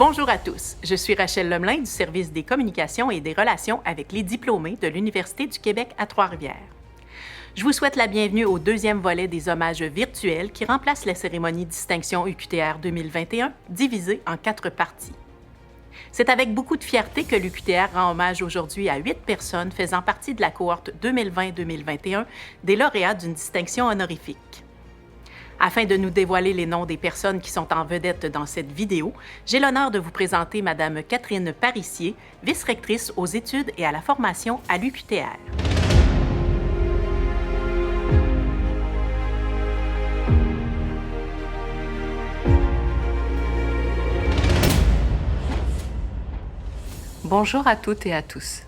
Bonjour à tous, je suis Rachel Lemelin du service des communications et des relations avec les diplômés de l'Université du Québec à Trois-Rivières. Je vous souhaite la bienvenue au deuxième volet des hommages virtuels qui remplace la cérémonie Distinction UQTR 2021, divisée en 4 parties. C'est avec beaucoup de fierté que l'UQTR rend hommage aujourd'hui à 8 personnes faisant partie de la cohorte 2020-2021 des lauréats d'une distinction honorifique. Afin de nous dévoiler les noms des personnes qui sont en vedette dans cette vidéo, j'ai l'honneur de vous présenter Mme Catherine Parissier, vice-rectrice aux études et à la formation à l'UQTR. Bonjour à toutes et à tous.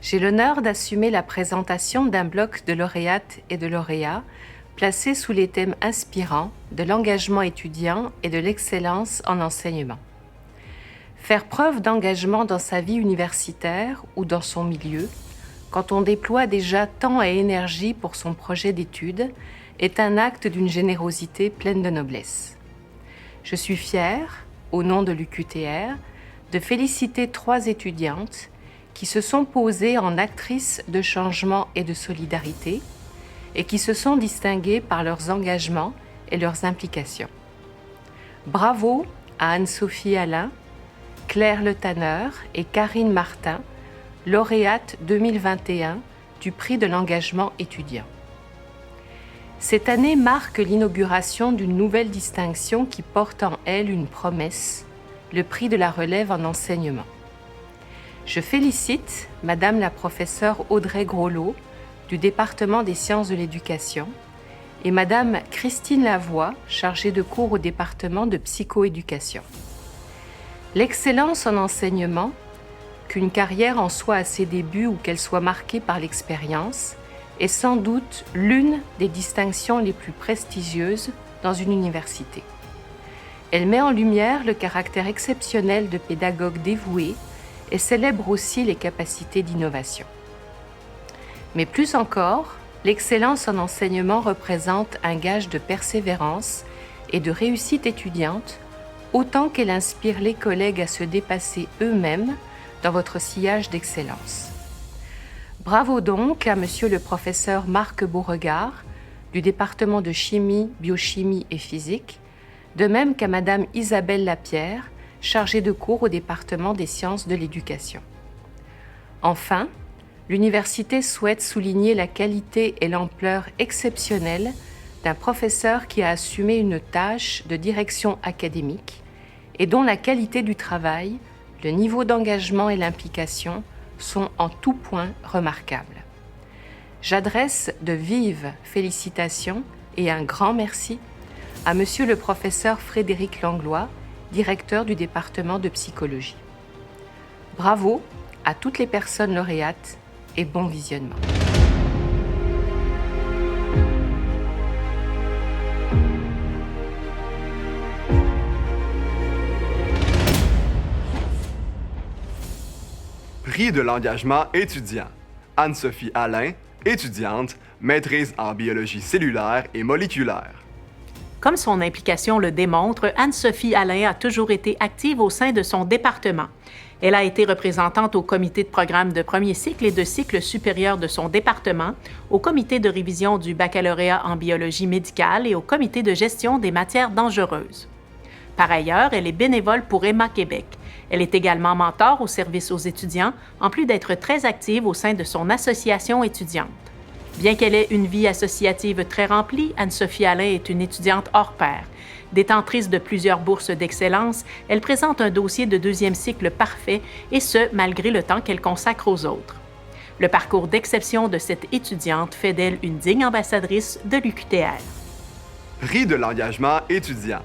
J'ai l'honneur d'assumer la présentation d'un bloc de lauréates et de lauréats placés sous les thèmes inspirants de l'engagement étudiant et de l'excellence en enseignement. Faire preuve d'engagement dans sa vie universitaire ou dans son milieu, quand on déploie déjà temps et énergie pour son projet d'études, est un acte d'une générosité pleine de noblesse. Je suis fière, au nom de l'UQTR, de féliciter 3 étudiantes qui se sont posées en actrices de changement et de solidarité et qui se sont distinguées par leurs engagements et leurs implications. Bravo à Anne-Sophie Alain, Claire Le Tanner et Karine Martin, lauréates 2021 du prix de l'engagement étudiant. Cette année marque l'inauguration d'une nouvelle distinction qui porte en elle une promesse, le prix de la relève en enseignement. Je félicite Madame la professeure Audrey Groslot du département des sciences de l'éducation et Madame Christine Lavoie, chargée de cours au département de psychoéducation. L'excellence en enseignement, qu'une carrière en soit à ses débuts ou qu'elle soit marquée par l'expérience, est sans doute l'une des distinctions les plus prestigieuses dans une université. Elle met en lumière le caractère exceptionnel de pédagogues dévoués et célèbre aussi les capacités d'innovation. Mais plus encore, l'excellence en enseignement représente un gage de persévérance et de réussite étudiante, autant qu'elle inspire les collègues à se dépasser eux-mêmes dans votre sillage d'excellence. Bravo donc à Monsieur le professeur Marc Beauregard du département de chimie, biochimie et physique, de même qu'à Madame Isabelle Lapierre, chargée de cours au département des sciences de l'éducation. Enfin, l'université souhaite souligner la qualité et l'ampleur exceptionnelle d'un professeur qui a assumé une tâche de direction académique et dont la qualité du travail, le niveau d'engagement et l'implication sont en tout point remarquables. J'adresse de vives félicitations et un grand merci à Monsieur le professeur Frédéric Langlois, directeur du département de psychologie. Bravo à toutes les personnes lauréates et bon visionnement. Prix de l'engagement étudiant. Anne-Sophie Alain, étudiante, maîtrise en biologie cellulaire et moléculaire. Comme son implication le démontre, Anne-Sophie Alain a toujours été active au sein de son département. Elle a été représentante au comité de programme de premier cycle et de cycle supérieur de son département, au comité de révision du baccalauréat en biologie médicale et au comité de gestion des matières dangereuses. Par ailleurs, elle est bénévole pour Emma Québec. Elle est également mentor au service aux étudiants, en plus d'être très active au sein de son association étudiante. Bien qu'elle ait une vie associative très remplie, Anne-Sophie Alain est une étudiante hors pair. Détentrice de plusieurs bourses d'excellence, elle présente un dossier de 2e cycle parfait, et ce, malgré le temps qu'elle consacre aux autres. Le parcours d'exception de cette étudiante fait d'elle une digne ambassadrice de l'UQTR. Prix de l'engagement étudiant.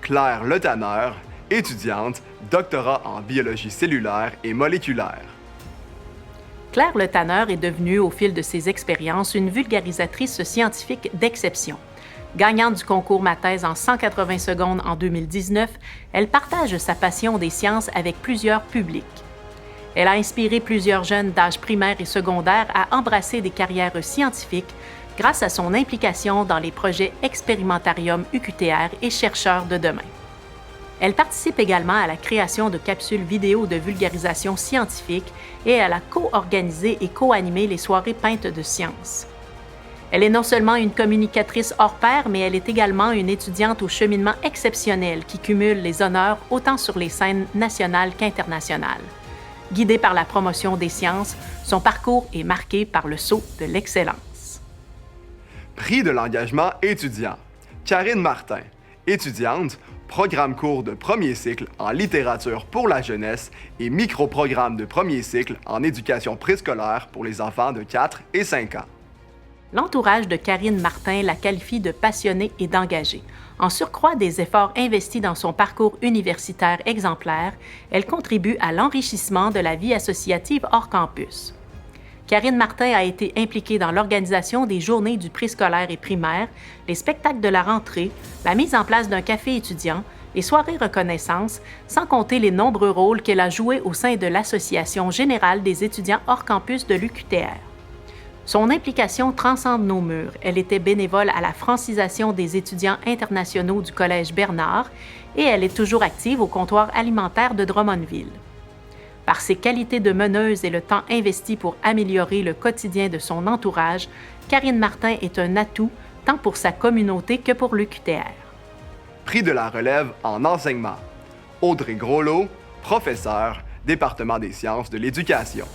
Claire Le Tanner, étudiante, doctorat en biologie cellulaire et moléculaire. Claire Le Tanner est devenue, au fil de ses expériences, une vulgarisatrice scientifique d'exception. Gagnante du concours Ma thèse en 180 secondes en 2019, elle partage sa passion des sciences avec plusieurs publics. Elle a inspiré plusieurs jeunes d'âge primaire et secondaire à embrasser des carrières scientifiques grâce à son implication dans les projets Expérimentarium UQTR et Chercheurs de demain. Elle participe également à la création de capsules vidéo de vulgarisation scientifique et elle a co-organisé et co-animé les soirées peintes de sciences. Elle est non seulement une communicatrice hors pair, mais elle est également une étudiante au cheminement exceptionnel qui cumule les honneurs autant sur les scènes nationales qu'internationales. Guidée par la promotion des sciences, son parcours est marqué par le sceau de l'excellence. Prix de l'engagement étudiant. Karine Martin, étudiante, programme cours de premier cycle en littérature pour la jeunesse et micro-programme de premier cycle en éducation préscolaire pour les enfants de 4 et 5 ans. L'entourage de Karine Martin la qualifie de passionnée et d'engagée. En surcroît des efforts investis dans son parcours universitaire exemplaire, elle contribue à l'enrichissement de la vie associative hors campus. Karine Martin a été impliquée dans l'organisation des journées du préscolaire et primaire, les spectacles de la rentrée, la mise en place d'un café étudiant, les soirées reconnaissance, sans compter les nombreux rôles qu'elle a joués au sein de l'Association générale des étudiants hors campus de l'UQTR. Son implication transcende nos murs. Elle était bénévole à la francisation des étudiants internationaux du Collège Bernard et elle est toujours active au comptoir alimentaire de Drummondville. Par ses qualités de meneuse et le temps investi pour améliorer le quotidien de son entourage, Karine Martin est un atout tant pour sa communauté que pour l'UQTR. Prix de la relève en enseignement. Audrey Groslot, professeure, département des sciences de l'éducation.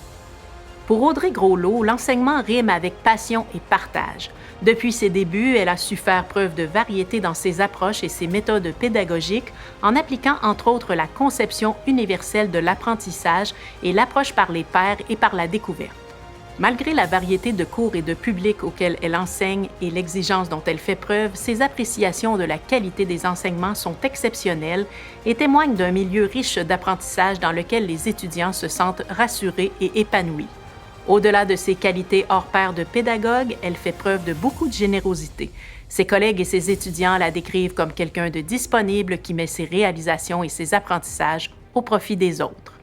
Pour Audrey Groslot, l'enseignement rime avec passion et partage. Depuis ses débuts, elle a su faire preuve de variété dans ses approches et ses méthodes pédagogiques en appliquant entre autres la conception universelle de l'apprentissage et l'approche par les pairs et par la découverte. Malgré la variété de cours et de publics auxquels elle enseigne et l'exigence dont elle fait preuve, ses appréciations de la qualité des enseignements sont exceptionnelles et témoignent d'un milieu riche d'apprentissage dans lequel les étudiants se sentent rassurés et épanouis. Au-delà de ses qualités hors pair de pédagogue, elle fait preuve de beaucoup de générosité. Ses collègues et ses étudiants la décrivent comme quelqu'un de disponible qui met ses réalisations et ses apprentissages au profit des autres.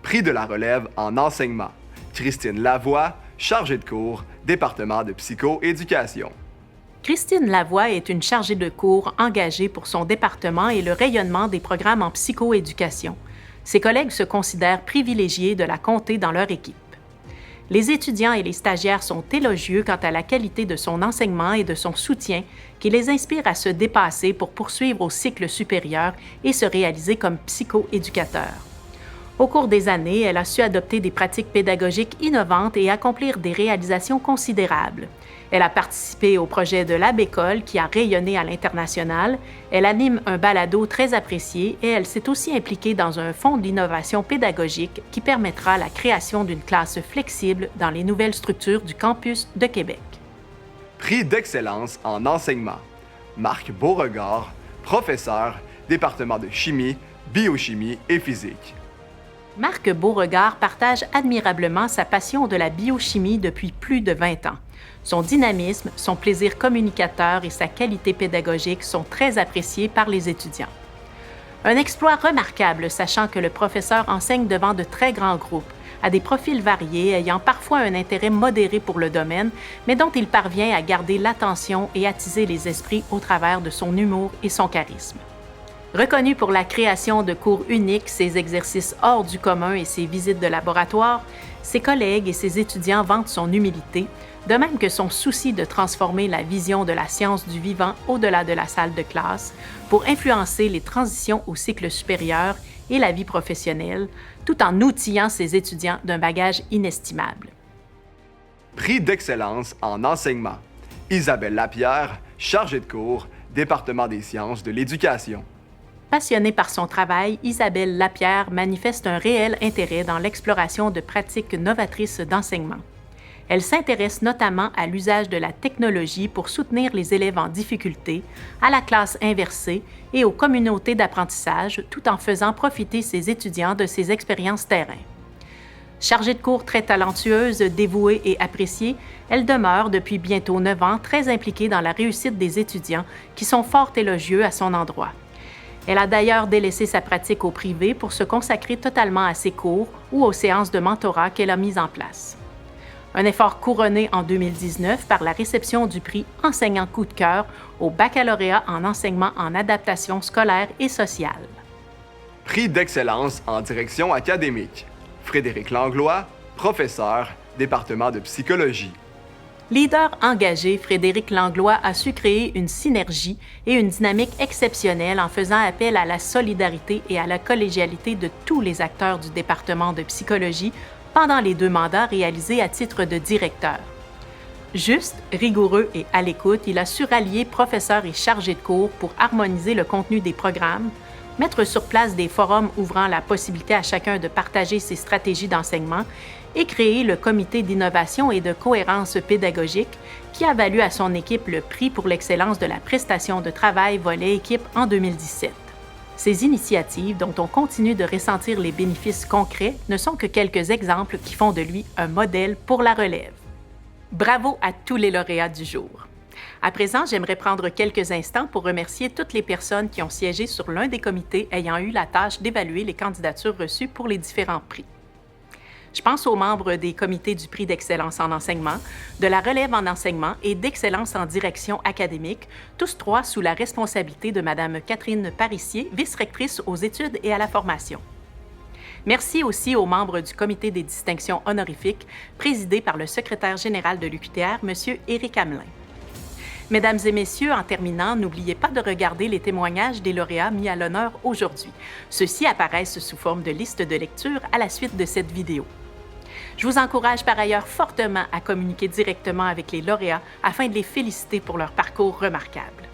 Prix de la relève en enseignement. Christine Lavoie, chargée de cours, département de psychoéducation. Christine Lavoie est une chargée de cours engagée pour son département et le rayonnement des programmes en psychoéducation. Ses collègues se considèrent privilégiés de la compter dans leur équipe. Les étudiants et les stagiaires sont élogieux quant à la qualité de son enseignement et de son soutien qui les inspire à se dépasser pour poursuivre au cycle supérieur et se réaliser comme psychoéducateurs. Au cours des années, elle a su adopter des pratiques pédagogiques innovantes et accomplir des réalisations considérables. Elle a participé au projet de l'Abécole qui a rayonné à l'international. Elle anime un balado très apprécié et elle s'est aussi impliquée dans un fonds d'innovation pédagogique qui permettra la création d'une classe flexible dans les nouvelles structures du campus de Québec. Prix d'excellence en enseignement. Marc Beauregard, professeur, département de chimie, biochimie et physique. Marc Beauregard partage admirablement sa passion de la biochimie depuis plus de 20 ans. Son dynamisme, son plaisir communicateur et sa qualité pédagogique sont très appréciés par les étudiants. Un exploit remarquable, sachant que le professeur enseigne devant de très grands groupes, à des profils variés ayant parfois un intérêt modéré pour le domaine, mais dont il parvient à garder l'attention et attiser les esprits au travers de son humour et son charisme. Reconnu pour la création de cours uniques, ses exercices hors du commun et ses visites de laboratoire, ses collègues et ses étudiants vantent son humilité, de même que son souci de transformer la vision de la science du vivant au-delà de la salle de classe pour influencer les transitions au cycle supérieur et la vie professionnelle, tout en outillant ses étudiants d'un bagage inestimable. Prix d'excellence en enseignement. Isabelle Lapierre, chargée de cours, département des sciences de l'éducation. Passionnée par son travail, Isabelle Lapierre manifeste un réel intérêt dans l'exploration de pratiques novatrices d'enseignement. Elle s'intéresse notamment à l'usage de la technologie pour soutenir les élèves en difficulté, à la classe inversée et aux communautés d'apprentissage, tout en faisant profiter ses étudiants de ses expériences terrain. Chargée de cours très talentueuse, dévouée et appréciée, elle demeure depuis bientôt 9 ans très impliquée dans la réussite des étudiants qui sont fort élogieux à son endroit. Elle a d'ailleurs délaissé sa pratique au privé pour se consacrer totalement à ses cours ou aux séances de mentorat qu'elle a mises en place. Un effort couronné en 2019 par la réception du prix Enseignant coup de cœur au baccalauréat en enseignement en adaptation scolaire et sociale. Prix d'excellence en direction académique. Frédéric Langlois, professeur, département de psychologie. Leader engagé, Frédéric Langlois a su créer une synergie et une dynamique exceptionnelle en faisant appel à la solidarité et à la collégialité de tous les acteurs du département de psychologie pendant les 2 mandats réalisés à titre de directeur. Juste, rigoureux et à l'écoute, il a su rallier professeurs et chargés de cours pour harmoniser le contenu des programmes, mettre sur place des forums ouvrant la possibilité à chacun de partager ses stratégies d'enseignement et créer le comité d'innovation et de cohérence pédagogique qui a valu à son équipe le prix pour l'excellence de la prestation de travail volet équipe en 2017. Ces initiatives, dont on continue de ressentir les bénéfices concrets, ne sont que quelques exemples qui font de lui un modèle pour la relève. Bravo à tous les lauréats du jour. À présent, j'aimerais prendre quelques instants pour remercier toutes les personnes qui ont siégé sur l'un des comités ayant eu la tâche d'évaluer les candidatures reçues pour les différents prix. Je pense aux membres des comités du prix d'excellence en enseignement, de la relève en enseignement et d'excellence en direction académique, tous 3 sous la responsabilité de Mme Catherine Parissier, vice-rectrice aux études et à la formation. Merci aussi aux membres du comité des distinctions honorifiques, présidé par le secrétaire général de l'UQTR, M. Éric Hamelin. Mesdames et messieurs, en terminant, n'oubliez pas de regarder les témoignages des lauréats mis à l'honneur aujourd'hui. Ceux-ci apparaissent sous forme de liste de lecture à la suite de cette vidéo. Je vous encourage par ailleurs fortement à communiquer directement avec les lauréats afin de les féliciter pour leur parcours remarquable.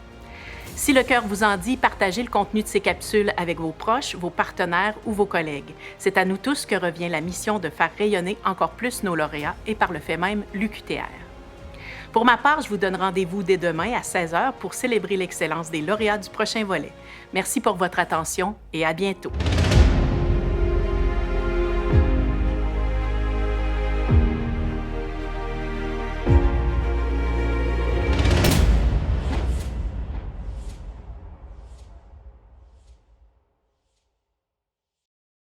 Si le cœur vous en dit, partagez le contenu de ces capsules avec vos proches, vos partenaires ou vos collègues. C'est à nous tous que revient la mission de faire rayonner encore plus nos lauréats et par le fait même l'UQTR. Pour ma part, je vous donne rendez-vous dès demain à 16h pour célébrer l'excellence des lauréats du prochain volet. Merci pour votre attention et à bientôt.